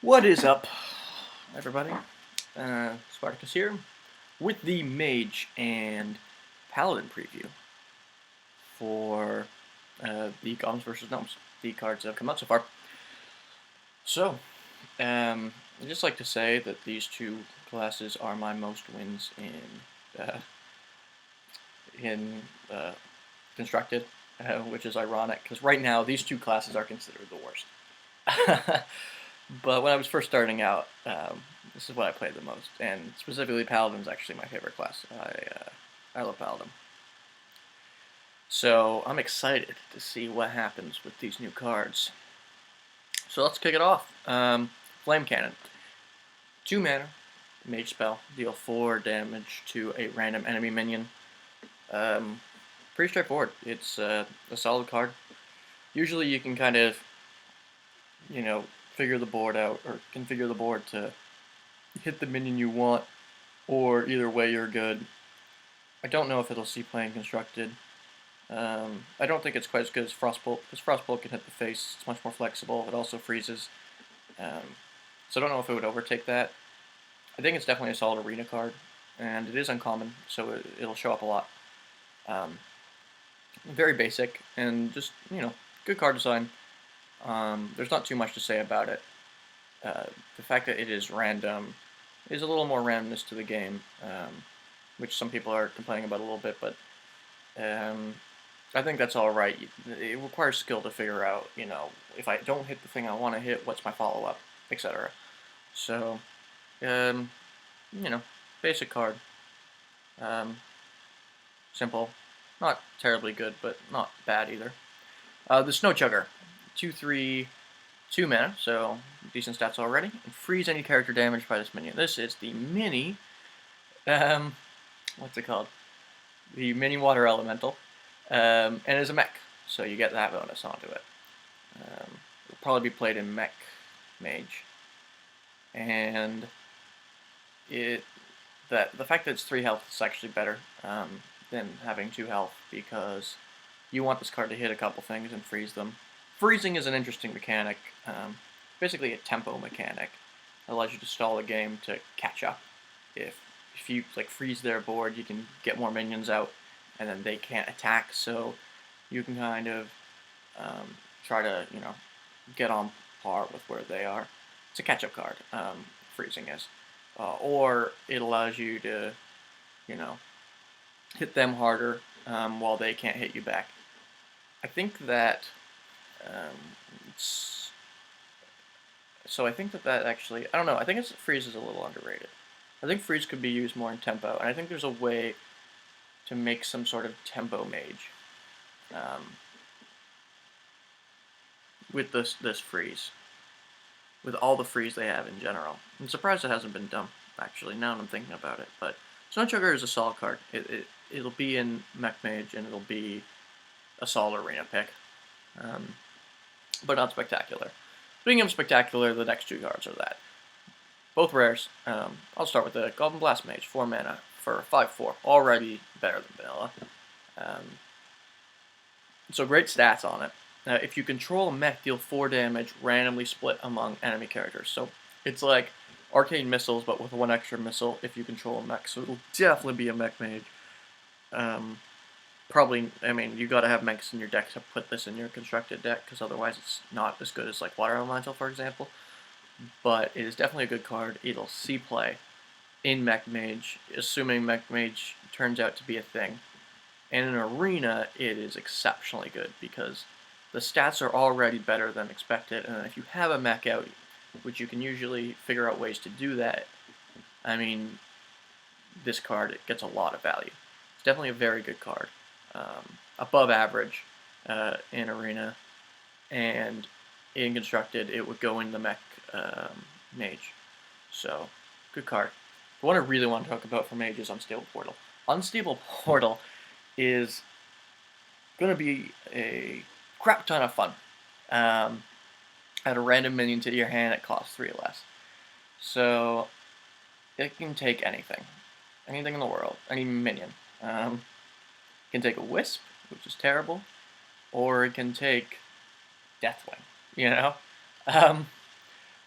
What is up, everybody? Spartacus here with the Mage and Paladin preview for the Goblins versus Gnomes, the cards that have come out so far. So, I'd just like to say that these two classes are my most wins in Constructed, which is ironic, because right now these two classes are considered the worst. But when I was first starting out, this is what I played the most, and specifically Paladin's actually my favorite class. I love Paladin. So I'm excited to see what happens with these new cards. So let's kick it off. Flame Cannon. 2 mana, Mage spell, deal 4 damage to a random enemy minion. Pretty straightforward. It's a solid card. Usually you can kind of, figure the board out, or configure the board to hit the minion you want, or either way you're good. I don't know if it'll see playing Constructed. I don't think it's quite as good as Frostbolt, because Frostbolt can hit the face. It's much more flexible. It also freezes. So I don't know if it would overtake that. I think it's definitely a solid arena card, and it is uncommon, so it'll show up a lot. Very basic, and just, good card design. There's not too much to say about it. The fact that it is random is a little more randomness to the game, which some people are complaining about a little bit, but I think that's all right. It requires skill to figure out, if I don't hit the thing I want to hit, what's my follow-up, etc. So, basic card. Simple. Not terribly good, but not bad either. The Snow Chugger. 2/3, 2 mana, so decent stats already. And freeze any character damaged by this minion. This is the mini, what's it called? The mini water elemental, and it's a mech, so you get that bonus onto it. It'll probably be played in mech mage, and the fact that it's 3 health is actually better than having 2 health, because you want this card to hit a couple things and freeze them. Freezing is an interesting mechanic, basically a tempo mechanic. It allows you to stall the game to catch up. If you freeze their board, you can get more minions out, and then they can't attack, so you can kind of try to get on par with where they are. It's a catch-up card. Freezing is, or it allows you to hit them harder while they can't hit you back. I think that I think that actually, I don't know, I think freeze is a little underrated. I think freeze could be used more in tempo, and I think there's a way to make some sort of tempo mage with this freeze, with all the freeze they have in general. I'm surprised it hasn't been done, actually, now that I'm thinking about it, but Snow Chugger is a solid card. It'll be in Mech Mage, and it'll be a solid arena pick, but not spectacular. Speaking of spectacular, the next 2 cards are that. Both rares. I'll start with the Goblin Blast Mage, 4 mana for 5/4, already better than vanilla. So great stats on it. If you control a mech, deal 4 damage, randomly split among enemy characters. So it's like Arcane Missiles, but with 1 extra missile if you control a mech. So it'll definitely be a mech mage. Probably, you gotta have mechs in your deck to put this in your constructed deck, because otherwise it's not as good as Water Elemental, for example. But it is definitely a good card. It'll see play in Mech Mage, assuming Mech Mage turns out to be a thing. And in Arena, it is exceptionally good, because the stats are already better than expected, and if you have a mech out, which you can usually figure out ways to do that, this card, it gets a lot of value. It's definitely a very good card. Above average in Arena, and in Constructed, it would go in the Mech Mage. So, good card. The one I really want to talk about for Mage is Unstable Portal. Unstable Portal is going to be a crap ton of fun. Add a random minion to your hand, it costs 3 less. So, it can take anything. Anything in the world. Any minion. It can take a Wisp, which is terrible, or it can take Deathwing,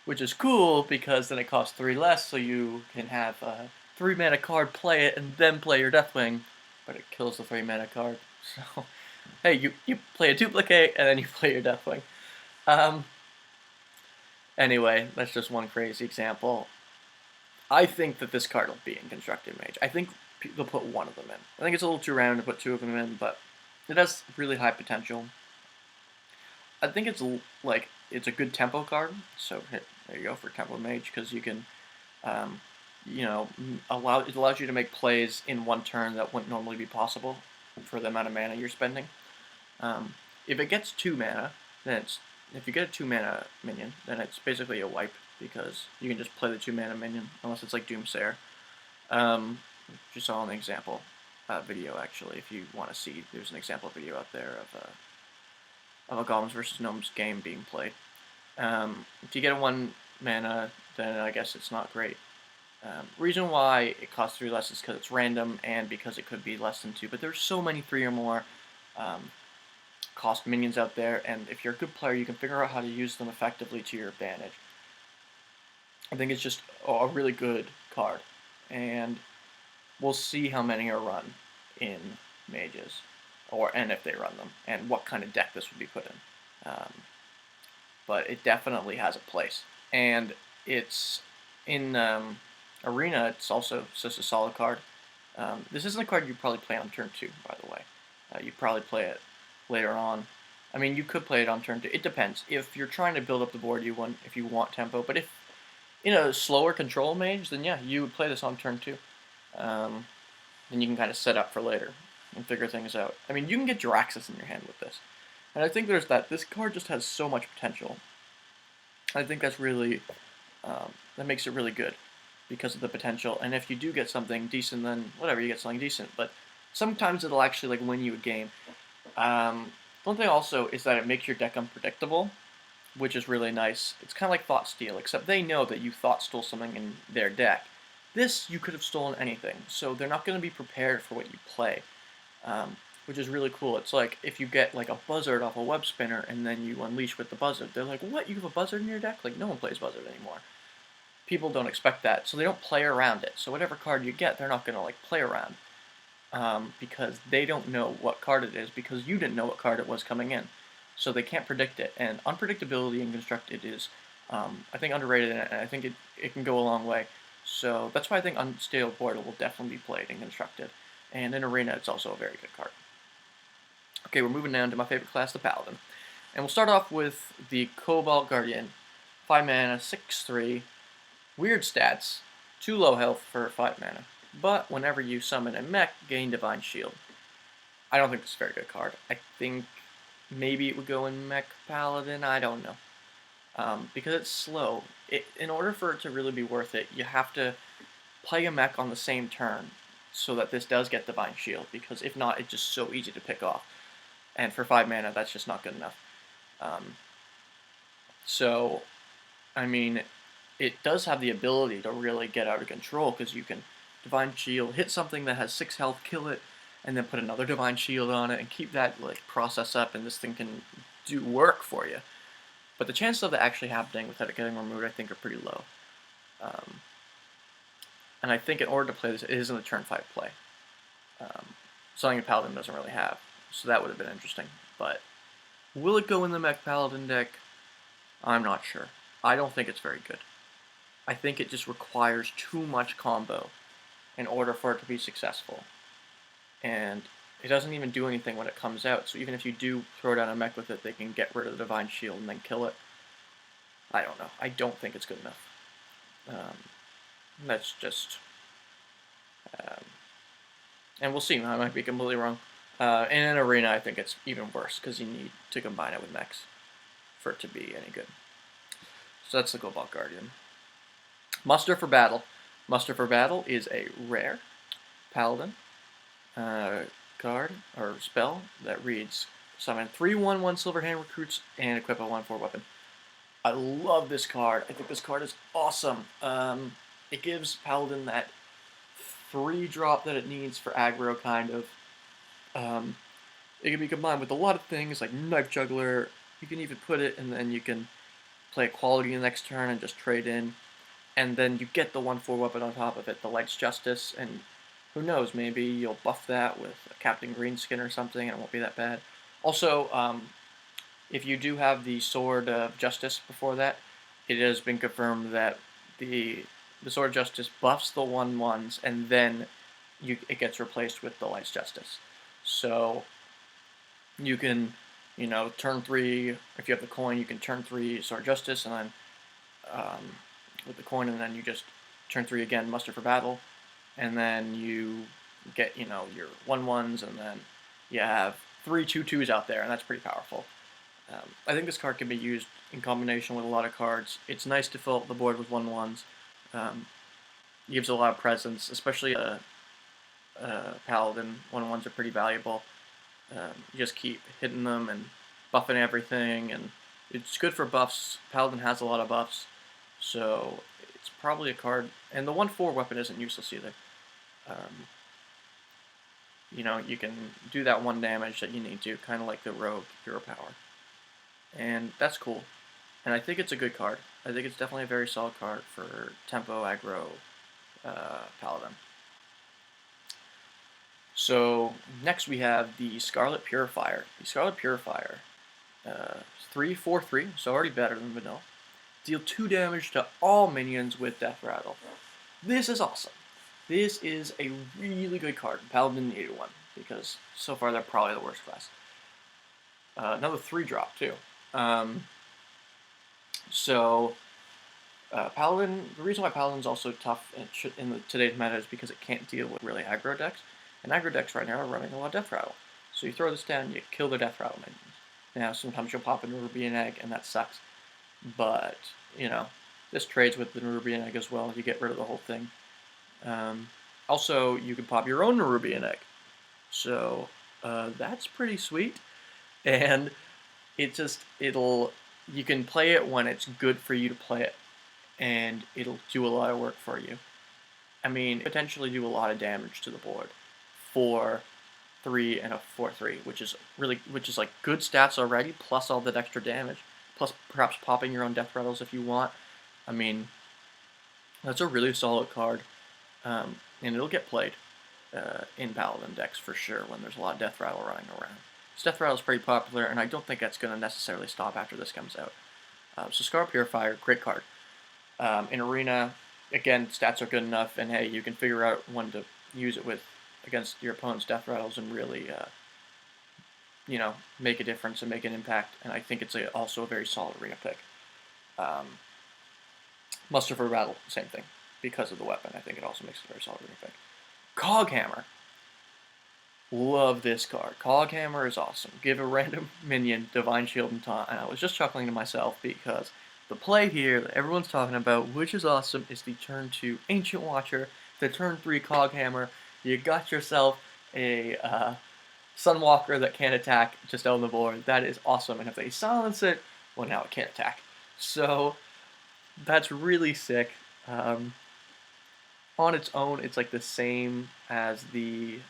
which is cool because then it costs 3 less, so you can have a 3 mana card, play it, and then play your Deathwing, but it kills the 3 mana card. So, hey, you play a duplicate, and then you play your Deathwing. Anyway, that's just one crazy example. I think that this card will be in Constructed Mage. I think they'll put one of them in. I think it's a little too random to put 2 of them in, but it has really high potential. I think it's like it's a good tempo card. So there you go for Tempo Mage, because you can, you know, it allows you to make plays in one turn that wouldn't normally be possible for the amount of mana you're spending. If it gets 2 mana, then if you get a 2 mana minion, then it's basically a wipe, because you can just play the 2 mana minion, unless it's like Doomsayer. Just saw an example video, actually, if you want to see. There's an example video out there of a Goblins versus Gnomes game being played. If you get a 1 mana, then I guess it's not great. Reason why it costs 3 less is because it's random, and because it could be less than 2, but there's so many 3 or more cost minions out there, and if you're a good player, you can figure out how to use them effectively to your advantage. I think it's just a really good card, and we'll see how many are run in Mages, and if they run them, and what kind of deck this would be put in. But it definitely has a place, and it's in Arena. It's also just a solid card. This isn't a card you probably play on turn 2, by the way. You probably play it later on. I mean, you could play it on turn 2. It depends. If you're trying to build up the board, if you want tempo. But if in a slower control mage, then yeah, you would play this on turn 2. Then you can kind of set up for later and figure things out. I mean, you can get Jiraxis in your hand with this. And I think there's that. This card just has so much potential. I think that's really, that makes it really good because of the potential. And if you do get something decent, then whatever, you get something decent. But sometimes it'll actually like win you a game. One thing also is that it makes your deck unpredictable, which is really nice. It's kind of like Thought Steal, except they know that you Thought Stole something in their deck. This, you could have stolen anything, so they're not going to be prepared for what you play, which is really cool. It's like if you get like a Buzzard off a Web Spinner and then you unleash with the Buzzard. They're like, what, you have a Buzzard in your deck? Like, no one plays Buzzard anymore. People don't expect that, so they don't play around it. So whatever card you get, they're not going to like play around. Because they don't know what card it is, because you didn't know what card it was coming in. So they can't predict it, and unpredictability in Constructed is, I think, underrated, and I think it can go a long way. So that's why I think Unstable Portal will definitely be played in Constructed, and in Arena it's also a very good card. Okay, we're moving down to my favorite class, the Paladin. And we'll start off with the Cobalt Guardian. 5 mana, 6/3, weird stats, 2 low health for 5 mana. But whenever you summon a mech, gain Divine Shield. I don't think this is a very good card. I think maybe it would go in Mech Paladin, I don't know. Because it's slow. In order for it to really be worth it, you have to play a mech on the same turn so that this does get Divine Shield, because if not, it's just so easy to pick off. And for 5 mana, that's just not good enough. So, I mean, it does have the ability to really get out of control, because you can Divine Shield, hit something that has 6 health, kill it, and then put another Divine Shield on it, and keep that like process up, and this thing can do work for you. But the chances of it actually happening without it getting removed, I think, are pretty low. And I think in order to play this, it isn't a turn 5 play. Something a Paladin doesn't really have, so that would have been interesting. But will it go in the Mech Paladin deck? I'm not sure. I don't think it's very good. I think it just requires too much combo in order for it to be successful. And it doesn't even do anything when it comes out, so even if you do throw down a mech with it, they can get rid of the Divine Shield and then kill it. I don't know. I don't think it's good enough. That's just... and we'll see. I might be completely wrong. And in Arena, I think it's even worse, because you need to combine it with mechs for it to be any good. So that's the Cobalt Guardian. Muster for Battle. Muster for Battle is a rare Paladin card or spell that reads: summon 3/1/1 Silver Hand Recruits and equip a 1/4 weapon. I love this card. I think this card is awesome. It gives Paladin that 3-drop that it needs for aggro, kind of. It can be combined with a lot of things like Knife Juggler. You can even put it, and then you can play quality the next turn and just trade in. And then you get the 1/4 weapon on top of it, the Light's Justice, and who knows, maybe you'll buff that with a Captain Greenskin or something and it won't be that bad. Also, if you do have the Sword of Justice before that, it has been confirmed that the Sword of Justice buffs the 1/1s and then it gets replaced with the Light's Justice. So you can, turn 3, if you have the coin, you can turn 3 Sword of Justice and then with the coin, and then you just turn 3 again, muster for battle, and then you get, your 1/1s, and then you have 3 2/2s out there, and that's pretty powerful. I think this card can be used in combination with a lot of cards. It's nice to fill up the board with 1/1s. Gives a lot of presence, especially Paladin. 1/1s are pretty valuable. You just keep hitting them and buffing everything, and it's good for buffs. Paladin has a lot of buffs. So it's probably a card, and the 1/4 weapon isn't useless either. You can do that 1 damage that you need to, kind of like the Rogue Hero Power. And that's cool. And I think it's a good card. I think it's definitely a very solid card for tempo, aggro, Paladin. So next we have the Scarlet Purifier. The Scarlet Purifier, 3/4/3, so already better than vanilla. Deal 2 damage to all minions with Death Rattle. This is awesome. This is a really good card. Paladin needed one, because so far they're probably the worst class. Another 3-drop, too. Paladin, the reason why Paladin's also tough in today's meta is because it can't deal with really aggro decks. And aggro decks right now are running a lot of Death Rattle. So you throw this down, you kill the Death Rattle minions. Now, sometimes you'll pop a Nerubian Egg, and that sucks. But, this trades with the Nerubian Egg as well. You get rid of the whole thing. Also, you can pop your own Nerubian Egg. So, that's pretty sweet. And you can play it when it's good for you to play it. And it'll do a lot of work for you. I mean, potentially do a lot of damage to the board. 4/3 and a 4/3, which is like good stats already, plus all that extra damage, plus perhaps popping your own Death Rattles if you want. I mean, that's a really solid card, and it'll get played in Paladin decks for sure when there's a lot of Death Rattle running around. This Death Rattle is pretty popular, and I don't think that's going to necessarily stop after this comes out. So Scarlet Purifier, great card. In Arena, again, stats are good enough, and hey, you can figure out when to use it against your opponent's Death Rattles and really, make a difference and make an impact. And I think it's also a very solid Arena pick. Muster for Battle, same thing. Because of the weapon, I think it also makes it a very solid Arena pick. Coghammer. Love this card. Coghammer is awesome. Give a random minion Divine Shield and Taunt. And I was just chuckling to myself because the play here that everyone's talking about, which is awesome, is the turn 2 Ancient Watcher, the turn 3 Coghammer. You got yourself a Sunwalker that can't attack just on the board. That is awesome. And if they silence it, well, now it can't attack. So that's really sick. On its own, it's like the same as the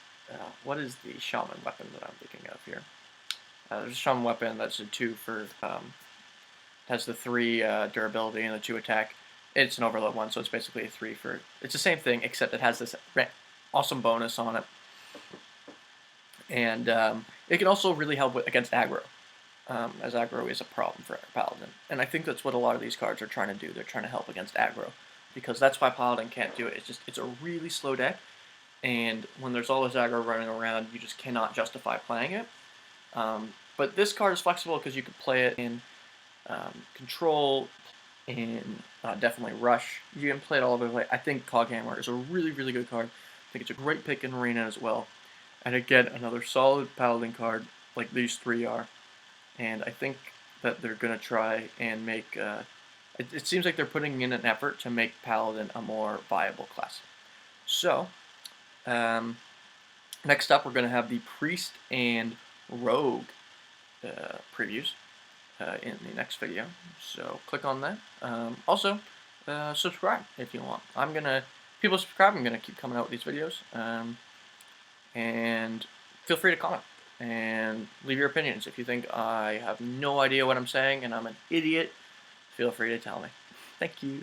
what is the Shaman weapon that I'm thinking of here? There's a Shaman weapon that's a 2 for has the 3 durability and the 2 attack. It's an overload one, so it's basically a 3 for. It's the same thing, except it has this awesome bonus on it, and it can also really help against aggro, as aggro is a problem for Paladin. And I think that's what a lot of these cards are trying to do. They're trying to help against aggro, because that's why Paladin can't do it. It's a really slow deck, and when there's all this aggro running around, you just cannot justify playing it. But this card is flexible because you can play it in control, in definitely rush. You can play it all over the place. I think Coghammer is a really, really good card. I think it's a great pick in Arena as well. And again, another solid Paladin card like these 3 are. And I think that they're going to try and make... it seems like they're putting in an effort to make Paladin a more viable class. So, next up we're going to have the Priest and Rogue previews in the next video. So click on that. Also, subscribe if you want. People subscribe, I'm going to keep coming out with these videos. And feel free to comment and leave your opinions. If you think I have no idea what I'm saying and I'm an idiot, feel free to tell me. Thank you.